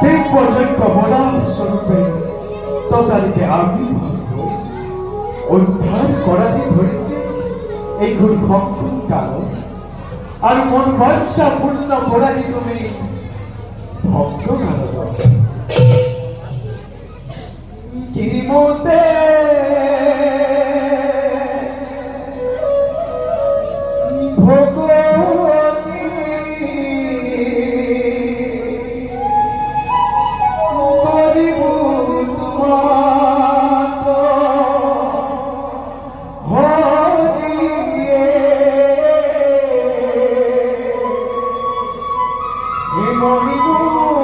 দিব্যযজ্ঞ বলার স্বরূপে তদারিকে আবির্ভাব উদ্ধার করাতে ধরিতে এই গুণ ভক্ষণ কারণ আর মন বাঞ্ছা পূর্ণ করাতে তুমি ভক্ত নারদ কি মতে ভগবতী করিব তোমাত হরিয়ে হে মহিমা